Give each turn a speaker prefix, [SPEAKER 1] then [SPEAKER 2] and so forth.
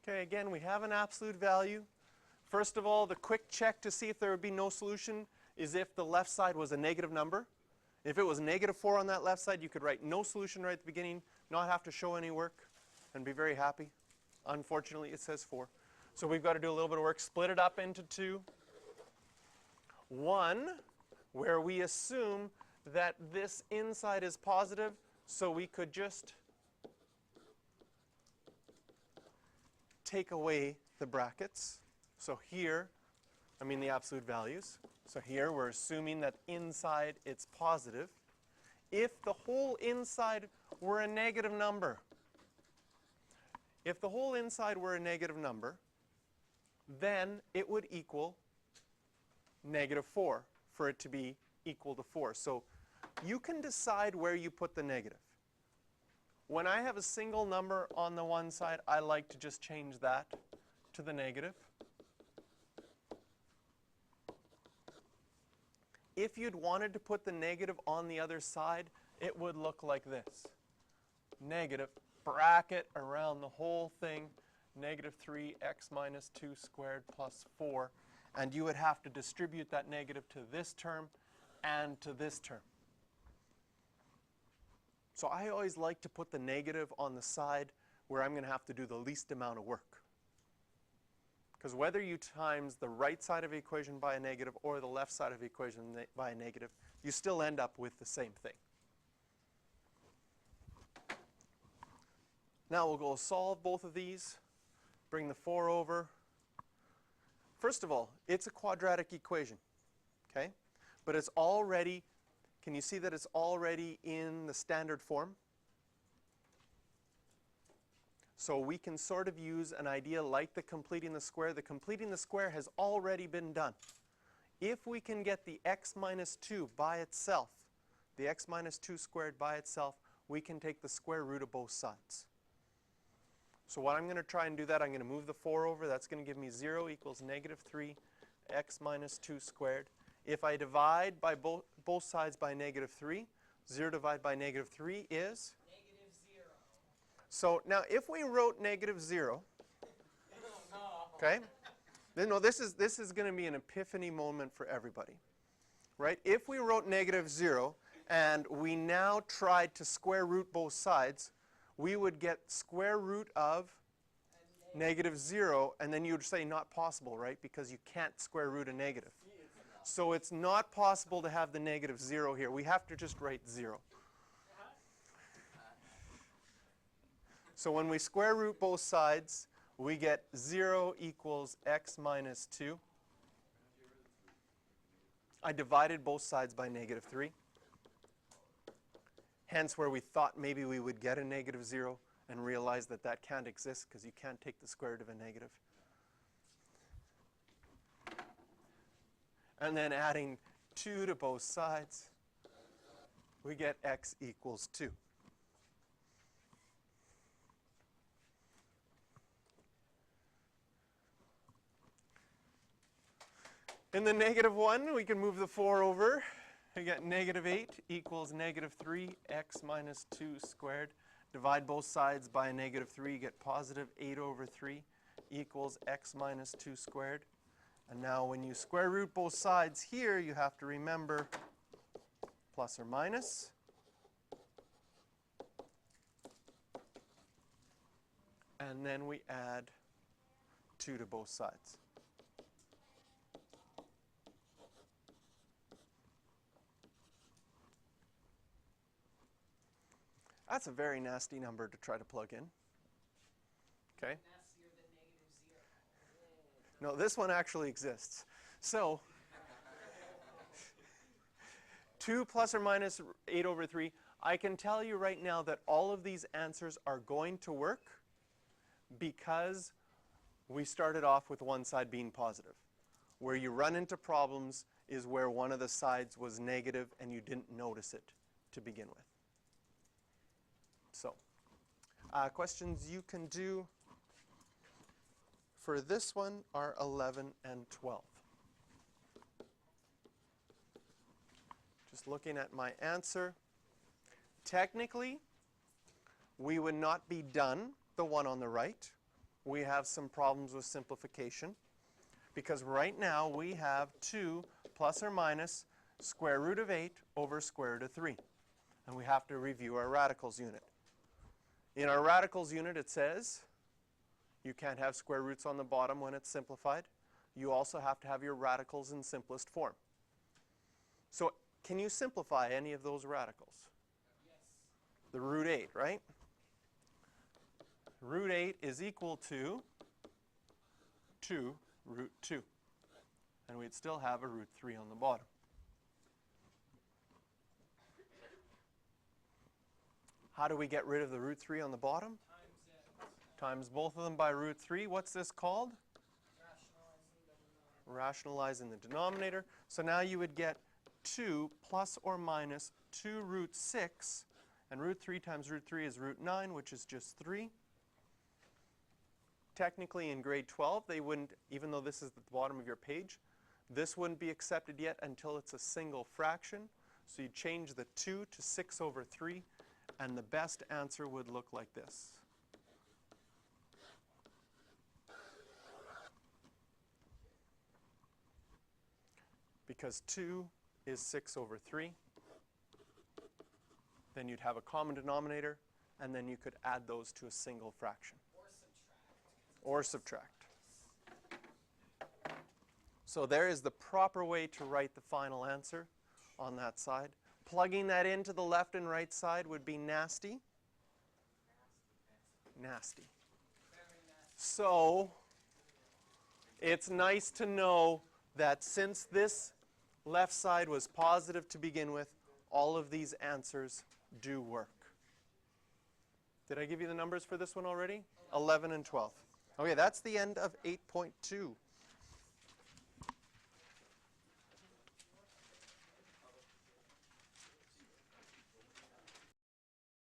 [SPEAKER 1] Okay, again, we have an absolute value. First of all, the quick check to see if there would be no solution is if the left side was a negative number. If it was negative 4 on that left side, you could write no solution right at the beginning, not have to show any work, and be very happy. Unfortunately, it says 4. So we've got to do a little bit of work. Split it up into 2. One, where we assume that this inside is positive, so we could just take away the brackets. So here, I mean the absolute values. So here we're assuming that inside it's positive. If the whole inside were a negative number, then it would equal negative 4 for it to be equal to 4. So you can decide where you put the negative. When I have a single number on the one side, I like to just change that to the negative. If you'd wanted to put the negative on the other side, it would look like this. Negative, bracket around the whole thing, negative 3x minus 2 squared plus 4. And you would have to distribute that negative to this term and to this term. So I always like to put the negative on the side where I'm going to have to do the least amount of work. Because whether you times the right side of the equation by a negative or the left side of the equation by a negative, you still end up with the same thing. Now we'll go solve both of these, bring the 4 over. First of all, it's a quadratic equation, okay? But it's already, can you see that it's already in the standard form? So we can sort of use an idea like the completing the square. The completing the square has already been done. If we can get the x minus 2 by itself, the x minus 2 squared by itself, we can take the square root of both sides. So what I'm going to try and do that, I'm going to move the 4 over. That's going to give me 0 equals negative 3 x minus 2 squared. If I divide by both sides by negative 3, 0 divided by negative 3 is?
[SPEAKER 2] Negative 0.
[SPEAKER 1] So now if we wrote negative 0, okay? No, this is going to be an epiphany moment for everybody, right? If we wrote negative 0 and we now tried to square root both sides, we would get square root of negative 0, and then you would say not possible, right? Because you can't square root a negative. So it's not possible to have the negative 0 here. We have to just write 0. So when we square root both sides, we get 0 equals x minus 2. I divided both sides by negative 3. Hence where we thought maybe we would get a negative 0 and realize that that can't exist because you can't take the square root of a negative. And then adding 2 to both sides, we get x equals 2. In the negative 1, we can move the 4 over. We get negative 8 equals negative 3 x minus 2 squared. Divide both sides by a negative 3, you get positive 8 over 3 equals x minus 2 squared. And now when you square root both sides here, you have to remember plus or minus. And then we add 2 to both sides. That's a very nasty number to try to plug in. Okay?
[SPEAKER 2] Nastier than negative 0.
[SPEAKER 1] No, this one actually exists. So 2 plus or minus 8 over 3. I can tell you right now that all of these answers are going to work because we started off with one side being positive. Where you run into problems is where one of the sides was negative and you didn't notice it to begin with. So, questions you can do for this one are 11 and 12. Just looking at my answer, technically, we would not be done, the one on the right. we have some problems with simplification, because right now we have 2 plus or minus square root of 8 over square root of 3. And we have to review our radicals unit. In our radicals unit, it says you can't have square roots on the bottom when it's simplified. You also have to have your radicals in simplest form. So can you simplify any of those radicals?
[SPEAKER 2] Yes.
[SPEAKER 1] The root 8, right? Root 8 is equal to 2 root 2. And we'd still have a root 3 on the bottom. How do we get rid of the root 3 on the bottom?
[SPEAKER 2] Times it.
[SPEAKER 1] Times both of them by root 3. What's this called?
[SPEAKER 2] Rationalizing the denominator.
[SPEAKER 1] Rationalizing the denominator. So now you would get 2 plus or minus 2 root 6. And root 3 times root 3 is root 9, which is just 3. Technically in grade 12, they wouldn't, even though this is at the bottom of your page, this wouldn't be accepted yet until it's a single fraction. So you change the 2 to 6 over 3, and the best answer would look like this. Because 2 is 6 over 3, then you'd have a common denominator, and then you could add those to a single fraction. Or subtract. So there is the proper way to write the final answer on that side. Plugging that into the left and right side would be nasty. Nasty. So it's nice to know that since this left side was positive to begin with, all of these answers do work. Did I give you the numbers for this one already? 11 and 12. Okay, that's the end of 8.2.